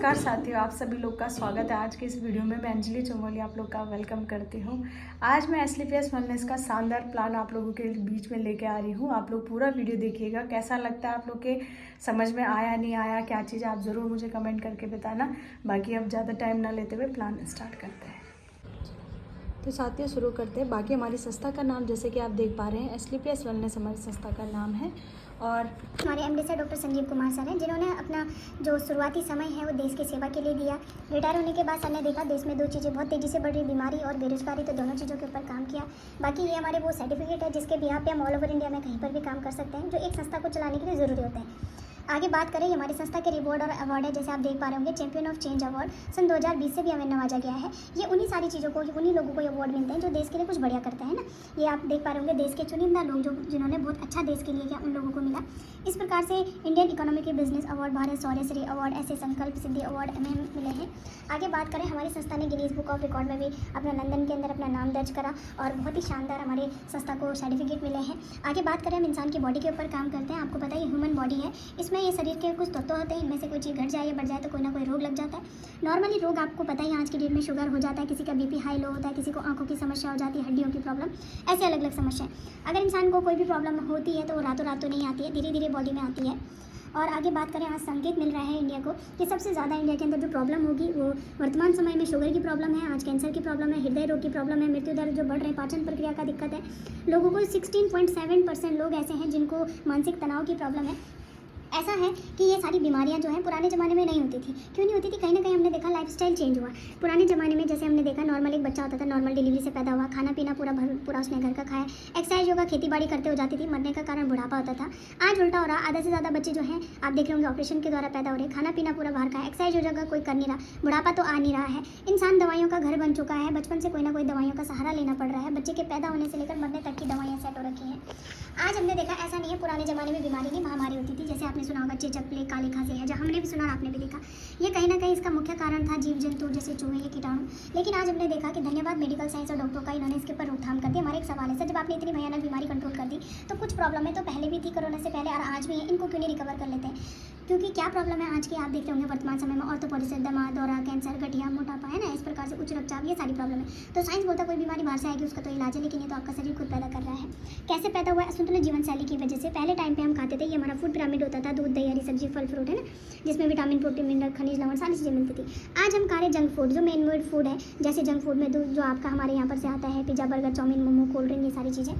नमस्कार साथियों, आप सभी लोग का स्वागत है आज के इस वीडियो में। मैं अंजलि चमोली आप लोग का वेलकम करती हूँ। आज मैं एसलीपीएस वेलनेस का शानदार प्लान आप लोगों के बीच में लेके आ रही हूँ। आप लोग पूरा वीडियो देखिएगा, कैसा लगता है आप लोग के समझ में आया नहीं आया, क्या चीज़ आप ज़रूर मुझे कमेंट करके बताना। बाकी अब ज़्यादा टाइम ना लेते हुए प्लान स्टार्ट करते हैं। तो साथियों शुरू करते हैं। बाकी हमारी संस्था का नाम जैसे कि आप देख पा रहे हैं एसलीपीएस वेलनेस हमारी संस्था का नाम है। और हमारे MD sir doctor Sanjeev Kumar sir हैं, जिन्होंने अपना जो शुरुआती समय है वो देश की सेवा के लिए दिया। रिटायर होने के बाद सर ने देखा देश में दो चीज़ें बहुत तेज़ी से बढ़ रही, बीमारी और बेरोजगारी, तो दोनों चीज़ों के ऊपर काम किया। बाकी ये हमारे वो सर्टिफिकेट है जिसके बिहाफ पे हम ऑल ओवर इंडिया में कहीं पर भी काम कर सकते हैं, जो एक संस्था को चलाने के लिए ज़रूरी होते हैं। आगे बात करें, हमारी संस्था के रिवॉर्ड और अवार्ड है, जैसे आप देख पा रहे होंगे चैंपियन ऑफ चेंज अवार्ड सन 2020 से भी हमें नवाजा गया है। ये उन्हीं सारी चीज़ों को, उन्हीं लोगों को अवार्ड मिलते हैं जो देश के लिए कुछ बढ़िया करते हैं ना। ये आप देख पा रहे होंगे देश के चुनिंदा लोग जिन्होंने बहुत अच्छा देश के लिए किया, उन लोगों को मिला। इस प्रकार से Indian economic business award, Bharat Shauryashri award, ऐसे संकल्प सिद्धि अवार्ड हमें मिले हैं। आगे बात करें, हमारी संस्था ने गिनीज बुक ऑफ रिकॉर्ड में भी अपना लंदन के अंदर अपना नाम दर्ज करा और बहुत ही शानदार हमारे संस्था को सर्टिफिकेट मिले हैं। आगे बात करें, हम इंसान की बॉडी के ऊपर काम करते हैं। आपको पता है ये ह्यूमन बॉडी है, इसमें ये शरीर के कुछ तत्व होते हैं, इनमें से कोई चीज़ घट जाए या बढ़ जाए तो कोई ना कोई रोग लग जाता है। नॉर्मली रोग आपको पता ही आज की डेट में शुगर हो जाता है, किसी का बीपी हाई लो होता है, किसी को आंखों की समस्या हो जाती है, हड्डियों की प्रॉब्लम, ऐसे अलग अलग समस्या है। अगर इंसान को कोई भी प्रॉब्लम होती है तो वो रातों रात तो नहीं आती है, धीरे धीरे बॉडी में आती है। और आगे बात करें, आज संकेत मिल रहा है इंडिया को कि सबसे ज़्यादा इंडिया के अंदर जो प्रॉब्लम होगी वो वर्तमान समय में शुगर की प्रॉब्लम है, आज कैंसर की प्रॉब्लम है, हृदय रोग की प्रॉब्लम है, मृत्यु दर जो बढ़ रहे हैं, पाचन प्रक्रिया का दिक्कत है। लोगों को 16.7% लोग ऐसे हैं जिनको मानसिक तनाव की प्रॉब्लम है। ऐसा है कि ये सारी बीमारियां जो हैं पुराने ज़माने में नहीं होती थी। क्यों नहीं होती थी? कहीं ना कहीं हमने देखा लाइफस्टाइल चेंज हुआ। पुराने ज़माने में जैसे हमने देखा नॉर्मल एक बच्चा होता था, नॉर्मल डिलीवरी से पैदा हुआ, खाना पीना पूरा उसने घर का खाया, एक्सरसाइज योगा खेती बाड़ी करते हो जाती थी, मरने का कारण बुढ़ापा होता था। आज उल्टा हो रहा, आधा से ज़्यादा बच्चे जो हैं आप देख रहे होंगे ऑपरेशन के द्वारा पैदा हो रहे, खाना पीना पूरा बाहर का, एक्सरसाइज योगा कोई कर नहीं रहा, बुढ़ापा तो आ नहीं रहा है। इंसान दवाइयों का घर बन चुका है, बचपन से कोई ना कोई दवाइयों का सहारा लेना पड़ रहा है। बच्चे के पैदा होने से लेकर मरने तक की दवाइयाँ सेट हो रखी हैं। आज हमने देखा ऐसा नहीं है, पुराने ज़माने में बीमारी नहीं महामारी होती थी, जैसे आपने सुना होगा चेचक, प्लेग, काली खांसी है, जहाँ हमने भी सुना आपने भी देखा। ये कहीं ना कहीं इसका मुख्य कारण था जीव जंतु जैसे चूहे या कीटाणु। लेकिन आज हमने देखा कि धन्यवाद मेडिकल साइंस और डॉक्टरों का, इन्होंने इसके ऊपर रोकथाम कर दी। हमारा एक सवाल है सर, जब आपने इतनी भयानक बीमारी कंट्रोल कर दी तो कुछ प्रॉब्लम है तो पहले भी थी कोरोना से पहले और आज भी है, इनको क्यों नहीं रिकवर कर लेते हैं? क्योंकि क्या प्रॉब्लम है आज की आप देखते होंगे वर्तमान समय में ऑर्थोपोडिस, दमा, दौरा, कैंसर, गठिया, मोटापा है ना, इस प्रकार से उच्च रक्तचाप, ये सारी प्रॉब्लम है। तो साइंस बोलता है कोई बीमारी बाहर से आएगी उसका तो इलाज है, लेकिन ये तो आपका शरीर खुद पैदा कर रहा है। कैसे पैदा हुआ है? असंतुलित जीवन शैली की वजह से। पहले टाइम पे हम खाते थे, ये हमारा फूड पिरामिड होता था, दूध, दही, हरी सब्जी, फल फ्रूट है ना, जिसमें विटामिन, प्रोटीन, मिनरल, खनिज, लवण सारी चीज़ें मिलती थी। आज हम खा रहे जंक फूड, जो मेन मेड फूड है, जैसे जंक फूड में दूध जो आपका हमारे यहाँ पर से आता है, pizza, burger, chowmein, momo, cold drink, ये सारी चीज़ें।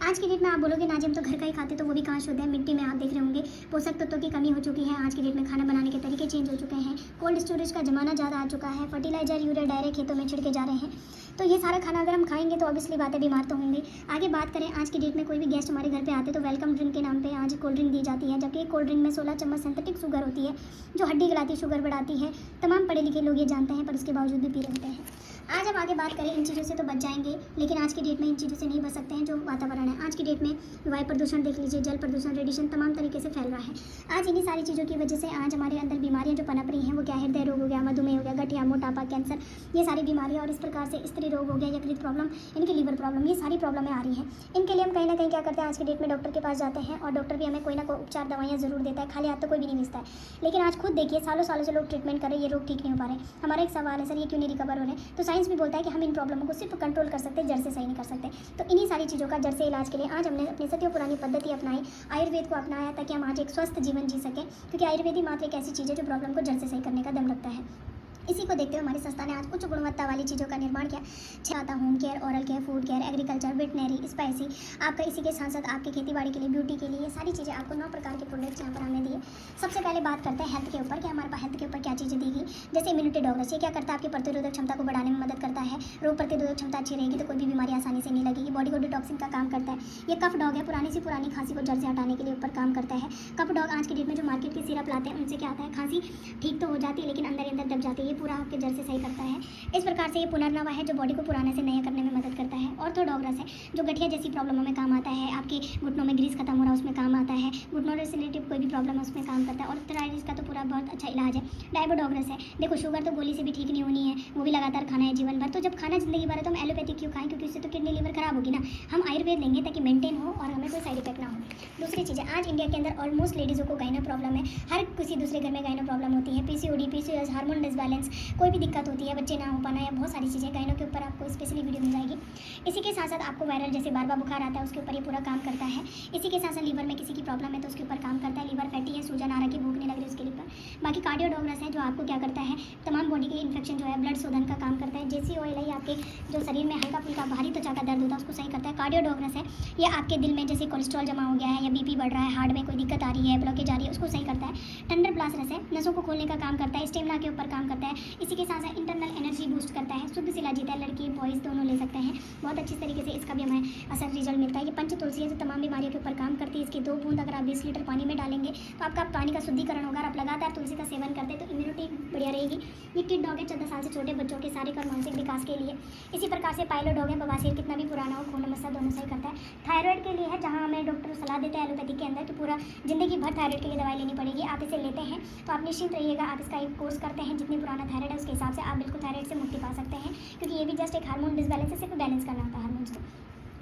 आज की डेट में आप बोलोगे ना जी हम तो घर का ही खाते, तो वो भी कहाँ शुद्ध है? मिट्टी में आप देख रहे होंगे पोषक तत्वों की कमी हो चुकी है। आज की डेट में खाना बनाने के तरीके चेंज हो चुके हैं, कोल्ड स्टोरेज का ज़माना ज़्यादा आ चुका है, फर्टिलाइजर, यूरिया डायरेक्ट खेतों में छिड़के जा रहे हैं। तो ये सारा खाना अगर हम खाएंगे तो ऑब्वियसली बात है बीमार तो होंगे। आगे बात करें, आज की डेट में कोई भी गेस्ट हमारे घर पे आते तो वेलकम ड्रिंक के नाम पे आज कोल्ड ड्रिंक दी जाती है, जबकि कोल्ड ड्रिंक में 16 चम्मच सिंथेटिक शुगर होती है जो हड्डी गलाती, शुगर बढ़ाती है। तमाम पढ़े लिखे लोग ये जानते हैं पर उसके बावजूद भी पी रहे होते हैं। आज हम आगे बात करें, इन चीज़ों से तो बच जाएंगे, लेकिन आज की डेट में इन चीज़ों से नहीं बच सकते हैं। जो वातावरण है आज की डेट में, वायु प्रदूषण देख लीजिए, जल प्रदूषण, रेडिएशन तमाम तरीके से फैल रहा है। आज इन्हीं सारी चीज़ों की वजह से आज हमारे अंदर बीमारियां जो पनप रही हैं वो क्या है? हृदय रोग हो गया, मधुमेह हो गया, गठिया, मोटापा, कैंसर, ये सारी बीमारियां, और इस प्रकार से स्त्री रोग हो गया, यकृत प्रॉब्लम, इनकी लीवर प्रॉब्लम, ये सारी प्रॉब्लमें आ रही हैं। इनके लिए हम कहीं ना कहीं क्या करते हैं, आज की डेट में डॉक्टर के पास जाते हैं और डॉक्टर भी हमें कोई ना कोई उपचार दवाइयाँ जरूर देता है, खाली हाथ तो कोई भी नहीं मिलता है। लेकिन आज खुद देखिए सालों सालों से लोग ट्रीटमेंट कर रहे हैं, ये रोग ठीक नहीं हो पा रहे। हमारा एक सवाल है सर, ये क्यों नहीं रिकवर हो रहे? तो साइंस भी बोलता है कि हम इन प्रॉब्लमों को सिर्फ कंट्रोल कर सकते हैं, जड़ से सही नहीं कर सकते। तो इन्हीं सारी चीज़ों का जड़ से इलाज के लिए आज हमने अपनी सदियों पुरानी पद्धति अपनाई, आयुर्वेद को अपनाया, ताकि हम आज एक स्वस्थ जीवन जी सकें। क्योंकि आयुर्वेद ही मात्र एक ऐसी चीज़ है जो प्रॉब्लम को जड़ से सही करने का दम रखता है। इसी को देखते हुए हमारी संस्था ने आज उच्च गुणवत्ता वाली चीज़ों का निर्माण किया। छाता, home care, oral care, food care, agriculture, veterinary, spicy, आपका इसी के साथ साथ आपके खेतीबाड़ी के लिए, ब्यूटी के लिए, ये सारी चीज़ें आपको 9 प्रकार के प्रोडक्ट्स यहाँ पर हमने दिए। सबसे पहले बात करते हैं हेल्थ के ऊपर कि हमारे पास हेल्थ के ऊपर क्या चीज़ें दी गई। जैसे इम्यूनिटी डॉग्स, ये क्या करता है? आपकी प्रतिरोधक क्षमता को बढ़ाने में मदद करता है। रोग प्रतिरोधक क्षमता अच्छी रहेगी तो कोई भी बीमारी आसानी से नहीं लगेगी। बॉडी को डिटॉक्सिंग का काम करता है। ये कफ डॉग है, पुरानी सी पुरानी खांसी को जड़ से हटाने के लिए ऊपर काम करता है। कफ डॉग आज की डेट में जो मार्केट के सिरप लाते हैं उनसे क्या आता है, खांसी ठीक तो हो जाती है लेकिन अंदर अंदर दब जाती है। ये पूरा आपके जड़ से करता है। इस प्रकार से ये पुनर्नवा है जो बॉडी को पुराने से नया करने में मदद करता है। ऑर्थोडॉग्रस है जो गठिया जैसी प्रॉब्लमों में काम आता है, आपके घुटनों में ग्रीस खत्म हो रहा है उसमें काम आता है, घुटनों से रिलेटेड कोई भी प्रॉब्लम है उसमें काम करता है। ऑर्थराइटिस का तो पूरा बहुत अच्छा इलाज है। डायबोडॉग्रस है। देखो शुगर तो गोली से भी ठीक नहीं होनी है, वो भी लगातार खाना है जीवन भर। तो जब खाना जिंदगी भर है तो हम एलोपैथिक क्यों खाएं, क्योंकि उससे तो किडनी लीवर खराब होगी ना। हम आयुर्वेद लेंगे ताकि मेंटेन हो और हमें कोई साइड इफेक्ट ना हो। दूसरी चीज़ है, आज इंडिया के अंदर ऑलमोस्ट लेडीज़ों को गाइनो प्रॉब्लम है। हर किसी दूसरे घर में गाइनो प्रॉब्लम होती है, पीसीओडी, पीसीओएस, हार्मोन डिसबैलेंस, कोई भी दिक्कत होती है, बच्चे ना हो पाना या बहुत सारी चीज़ें गाइनो के ऊपर आपको स्पेशली वीडियो मिल जाएगी। इसी के साथ साथ आपको वायरल जैसे बार बार बुखार आता है उसके ऊपर ये पूरा काम करता है। इसी के साथ साथ लीवर में किसी की प्रॉब्लम है तो उसके ऊपर काम करता है। लीवर फैटी है, सूजन आ रहा है, भूख नहीं लग रही उसके ऊपर। बाकी कार्डियोडोग्रस है जो आपको क्या करता है, तमाम बॉडी के इन्फेक्शन जो है ब्लड शोधन का काम करता है। जेसी ऑयल है आपके जो शरीर में हल्का फुल्का भारी त्वचा का दर्द होता है उसको सही करता है। कार्डियोडोग्रस है ये आपके दिल में जैसे कोलेस्ट्रॉल जमा हो गया है या बीपी बढ़ रहा है, हार्ट में कोई दिक्कत आ रही है, ब्लॉकेज आ रही है, उसको सही करता है। टंडर ब्लास्टरस है नसों को खोलने का काम करता है, स्टेमिना के ऊपर काम करता है। इसी के साथ साथ इंटरनल एनर्जी बूस्ट करता है। शुद्ध शिलाजीत है, लड़की बॉयज़ दोनों ले सकते हैं। बहुत अच्छी तरीके से इसका भी हमें असर रिजल्ट मिलता है। ये पंच तुलसी है जो तमाम बीमारियों के ऊपर काम करती है। इसकी 2 बूंद अगर आप 20 लीटर पानी में डालेंगे तो आपका पानी का शुद्धिकरण होगा। आप लगातार तुलसी का सेवन करते हैं तो इम्यूनिटी बढ़िया रहेगी। ये किड डॉग है 14 साल से छोटे बच्चों के शारीरिक और मानसिक विकास के लिए। इसी प्रकार से पायलो डॉग है, बवासीर कितना भी पुराना हो, खून मस्सा दोनों सही करता है। थायराइड के लिए है, जहाँ हमें डॉक्टर सलाह देते हैं एलोपैथिक के अंदर तो पूरा जिंदगी भर थायराइड के लिए दवाई लेनी पड़ेगी। आप इसे लेते हैं तो आप निश्चिंत रहिएगा। आप इसका एक कोर्स करते हैं, जितनी पुराना थायराइड है उसके हिसाब से आप बिल्कुल थायराइड से मुक्ति पा सकते हैं, क्योंकि ये भी जस्ट एक हार्मोन डिसबैलेंस है, सिर्फ बैलेंस करना होता है हार्मोन्स को।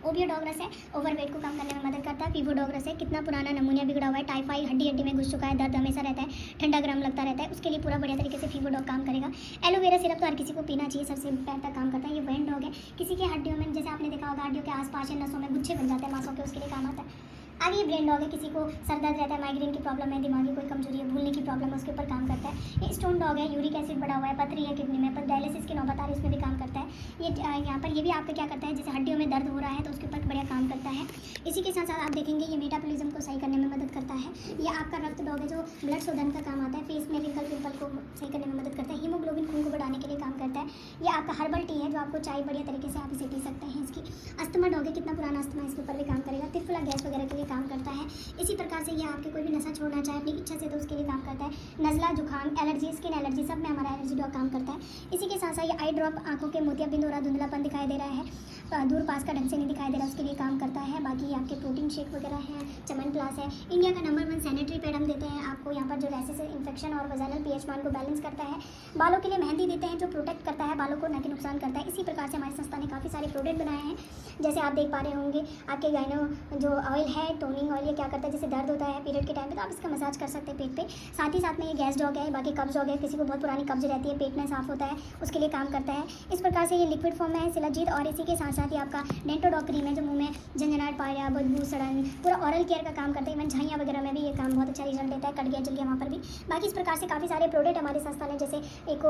ओबियोडोग्रस है, ओवरवेट को कम करने में मदद करता है। फीवोडोग्रस है, कितना पुराना नमूनिया बिगड़ा हुआ है, टाइफाइड हड्डी हड्डी में घुस चुका है, दर्द हमेशा रहता है, ठंडा गर्म लगता रहता है, उसके लिए पूरा बढ़िया तरीके से फीवोडॉग काम करेगा। एलोवेरा सिरप तो हर किसी को पीना चाहिए, सर से पैर तक काम करता है। ये वेन डॉग है, किसी के हड्डियों में जैसे आपने देखा होगा हड्डियों के आसपास या नसों में गुच्छे बन जाते हैं मांसों के, उसके लिए काम आता है। आगे ये ब्रेन डॉग है, किसी को सर दर्द रहता है, माइग्रेन की प्रॉब्लम है, दिमागी कोई कमजोरी है, भूलने की प्रॉब्लम है, उसके ऊपर काम करता है। ये स्टोन डॉग है, यूरिक एसिड बढ़ा हुआ है, पथरी है किडनी में, डायलिसिस की नौबत आ रही है उसमें भी काम करता है। ये यहाँ पर ये भी आपका क्या करता है, जैसे हड्डियों में दर्द हो रहा है तो उसके ऊपर बढ़िया काम करता है। इसी के साथ साथ आप देखेंगे ये मेटाबॉलिज्म को सही करने में मदद करता है। ये आपका रक्त डॉग है जो ब्लड शोधन का काम आता है, फेस में रिंकल पिंपल को सही करने में मदद करता है। हीमोग्लोबिन खून को बढ़ाने के लिए काम करता है। ये आपका हर्बल टी है जो आपको चाय बढ़िया तरीके से आप इसे पी सकते हैं। इसकी अस्थमा डॉग है, कितना पुराना अस्थमा इसके ऊपर भी काम करेगा। तिरफुला गैस वगैरह के लिए काम करता है। इसी प्रकार से ये आपके कोई भी नशा छोड़ना चाहे अपनी इच्छा से तो उसके लिए काम करता है। नज़ला, जुकाम, एलर्जी, स्किन एलर्जी सब में हमारा एलर्जी डॉग काम करता है। इसी के साथ साथ ये आई ड्रॉप, आंखों के मोतियाबिंद हो रहा, धुंधलापन दिखाई दे रहा है, दूर पास का ढंग से नहीं दिखाई दे रहा, उसके लिए काम करता है। बाकी आपके प्रोटीन शेक वगैरह है, चमन प्लस है। इंडिया का नंबर 1 सैनिटरी पैड हम देते हैं आपको। यहाँ पर जो रैसेस इन्फेक्शन और वजाइनल पीएच मान को बैलेंस करता है। बालों के लिए मेहंदी देते हैं जो प्रोटेक्ट करता है बालों को, न कि नुकसान करता है। इसी प्रकार से हमारी संस्था ने काफ़ी सारे प्रोडक्ट बनाए हैं, जैसे आप देख पा रहे होंगे। आपके गाइनो जो ऑयल है, टोनिंग ऑयल, ये क्या करता है, जैसे दर्द होता है पीरियड के टाइम पे तो आप इसका मसाज कर सकते हैं पेट पे। साथ ही साथ में ये गैस डॉग है। बाकी कब्ज डॉग है, किसी को बहुत पुरानी कब्ज रहती है, पेट में साफ होता है, उसके लिए काम करता है। इस प्रकार से ये लिक्विड फॉर्म में है शिलाजीत। और इसी के साथ साथ ये आपका डेंटोडॉग क्रीम है जो मुंह में झंझनाहट, पाया, बदबू, सड़न, पूरा ऑरल केयर का काम करता है। इवन झाइयाँ वगैरह में भी ये काम बहुत अच्छा रिजल्ट देता है, कट गया जल गया वहाँ पर भी। बाकी इस प्रकार से काफ़ी सारे प्रोडक्ट हमारी संस्था ने, जैसे एक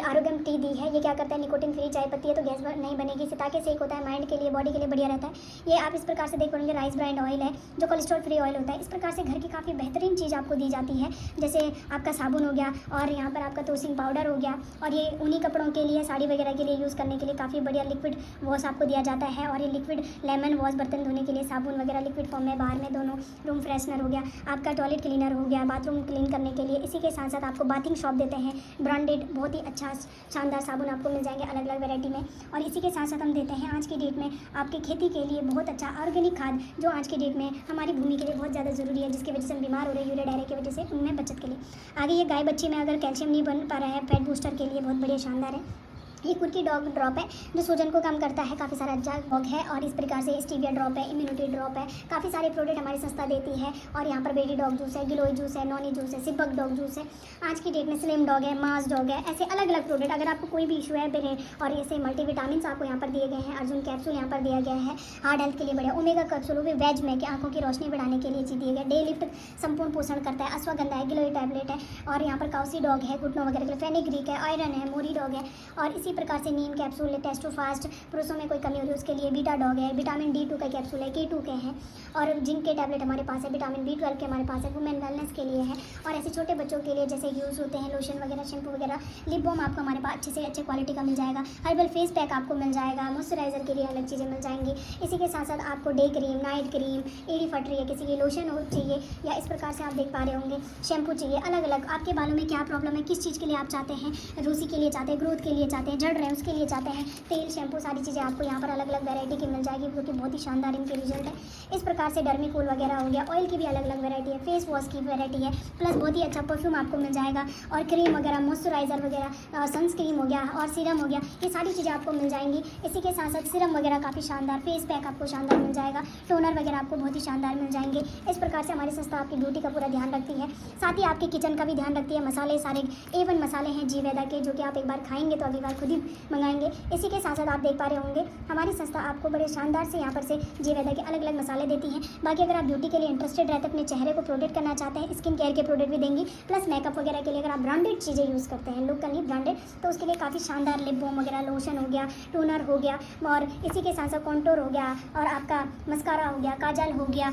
आरोग्यम टी दी है, ये क्या करता है, निकोटिन फ्री चाय पत्ती है तो गैस नहीं बनेगी, सिताके से एक होता है, माइंड के लिए, बॉडी के लिए बढ़िया रहता है। ये आप इस प्रकार से देख पाएंगे। राइस ब्रांड ऑयल है जो कोलेस्ट्रॉल फ्री ऑयल होता है। इस प्रकार से घर की काफ़ी बेहतरीन चीज़ आपको दी जाती है, जैसे आपका साबुन हो गया और यहाँ पर आपका तोसिंग पाउडर हो गया। और ये ऊनी कपड़ों के लिए, साड़ी वगैरह के लिए यूज़ करने के लिए काफ़ी बढ़िया लिक्विड वॉश आपको दिया जाता है। और ये लिक्विड लेमन वॉश, बर्तन धोने के लिए साबुन वगैरह लिक्विड फॉर्म में, बाहर में दोनों, रूम फ्रेशनर हो गया, आपका टॉयलेट क्लीनर हो गया, बाथरूम क्लीन करने के लिए। इसी के साथ साथ आपको बाथिंग शॉप देते हैं, ब्रांडेड बहुत ही अच्छा शानदार साबुन आपको मिल जाएंगे अलग अलग वैरायटी में। और इसी के साथ साथ हम देते हैं आज की डेट में आपकी खेती के लिए बहुत अच्छा ऑर्गेनिक खाद, जो आज की डेट में हमारी भूमि के लिए बहुत ज़्यादा ज़रूरी है, जिसकी वजह से हम बीमार हो रहे हैं यूरिया डायरिया की वजह से, उनमें बचत के लिए। आगे ये गाय बच्ची में अगर कैल्शियम नहीं बन पा रहा है, फैट बूस्टर के लिए बहुत बढ़िया शानदार है। ये कुर्की डॉग ड्रॉप है जो सूजन को कम करता है, काफ़ी सारा अच्छा डॉग है। और इस प्रकार से स्टीविया ड्रॉप है, इम्यूनिटी ड्रॉप है, काफ़ी सारे प्रोडक्ट हमारी संस्था देती है। और यहाँ पर बेबी डॉग जूस है, गिलोय जूस है, नॉनी जूस है, सिपक डॉग जूस है। आज की डेट में स्लिम डॉग है, मास डॉग है, ऐसे अलग अलग प्रोडक्ट। अगर आपको कोई भी इशू है बेरे, और ऐसे मल्टीविटामिन आपको यहाँ पर दिए गए हैं, अर्जुन कैप्सूल यहाँ पर दिया गया है, हार्ट हेल्थ के लिए बढ़िया, ओमेगा कैप्सूल वो भी वेज में कि आंखों की रोशनी बढ़ाने के लिए चीज़ दिए गए, डे लिफ्ट संपूर्ण पोषण करता है, अश्वगंधा है, गिलोय टैबलेट है। और यहाँ पर काउसी डॉग है, घुटनों वगैरह के लिए, फेनिग्रीक है, आयरन है, मोरी डॉग है। और इसी प्रकार से नीम कैप्सूल है, टेस्टोफास्ट, पुरुषों में कोई कमी हो रही है उसके लिए बीटा डॉग है, विटामिन D2 का कैप्सूल है, K2 के हैं। और जिंक के टैबलेट हमारे पास है, विटामिन B12 के हमारे पास है, वुमेन वेलनेस के लिए है। और ऐसे छोटे बच्चों के लिए जैसे यूज़ होते हैं लोशन वगैरह, शैम्पू वगैरह, लिप बाम आपको हमारे पास अच्छे से अच्छे क्वालिटी का मिल जाएगा, हर्बल फेस पैक आपको मिल जाएगा, मॉइस्चराइजर के लिए अलग चीज़ें मिल जाएंगी। इसी के साथ साथ आपको डे क्रीम, नाइट क्रीम, एड़ी फट रही है किसी की लोशन हो चाहिए, या इस प्रकार से आप देख पा रहे होंगे शैम्पू चाहिए, अलग अलग आपके बालों में क्या प्रॉब्लम है, किस चीज़ के लिए आप चाहते हैं, रूसी के लिए चाहते हैं, ग्रोथ के लिए चाहते हैं, झड़ रहे हैं उसके लिए चाहते हैं, तेल शैम्पू सारी चीज़ें आपको यहाँ पर अलग अलग वैरायटी की मिल जाएगी, जो कि बहुत ही शानदार इनके रिजल्ट है। इस प्रकार से डर्मिकोल वगैरह हो गया, ऑयल की भी अलग अलग वैरायटी है, फेस वॉश की वैरायटी है, प्लस बहुत ही अच्छा परफ्यूम आपको मिल जाएगा, और क्रीम वगैरह, मॉइस्चराइजर वगैरह, सनस्क्रीन हो गया और सीरम हो गया, ये सारी चीज़ें आपको मिल जाएंगी। इसी के साथ साथ सीरम वगैरह काफ़ी शानदार, फेस पैक आपको शानदार मिल जाएगा, टोनर वगैरह आपको बहुत ही शानदार मिल जाएंगे। इस प्रकार से हमारी संस्था आपकी ब्यूटी का पूरा ध्यान रखती है, साथ ही आपके किचन का भी ध्यान रखती है। मसाले सारे A1 मसाले हैं जीवेदा के, जो कि आप एक बार खाएंगे तो अगली बार खुद ही मंगाएंगे। इसी के साथ साथ आप देख पा रहे होंगे हमारी संस्था आपको बड़े शानदार से यहाँ पर से जीवेदा के अलग अलग मसाले देती हैं। बाकी अगर आप ब्यूटी के लिए इंटरेस्टेड रहते हैं, अपने चेहरे को प्रोटेक्ट करना चाहते हैं, स्किन केयर के प्रोडक्ट भी देंगी, प्लस मेकअप वगैरह के लिए अगर आप ब्रांडेड चीज़ें यूज़ करते हैं, लोकली ब्रांडेड, तो उसके लिए काफ़ी शानदार लिप बाम वगैरह, लोशन हो गया, टोनर हो गया, और इसी के साथ साथ कॉन्टोर हो गया, और आपका मस्कारा हो गया, काजल हो गया,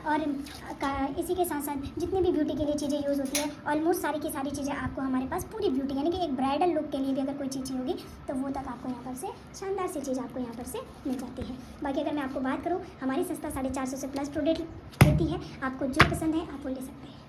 और इसी के साथ साथ जितनी भी ब्यूटी के लिए चीज़ें यूज़ होती है, ऑलमोस्ट सारी की सारी चीज़ें आपको हमारे पास पूरी ब्यूटी यानी कि एक ब्राइडल लुक के लिए भी अगर कोई चीज़ होगी तो वो तक आपको यहाँ पर से शानदार सी चीज़ आपको यहाँ पर से मिल जाती है। बाकी अगर मैं आपको बात करूँ, हमारी संस्था 450 से प्लस प्रोडक्ट देती है, आपको जो पसंद है आप वो ले सकते हैं।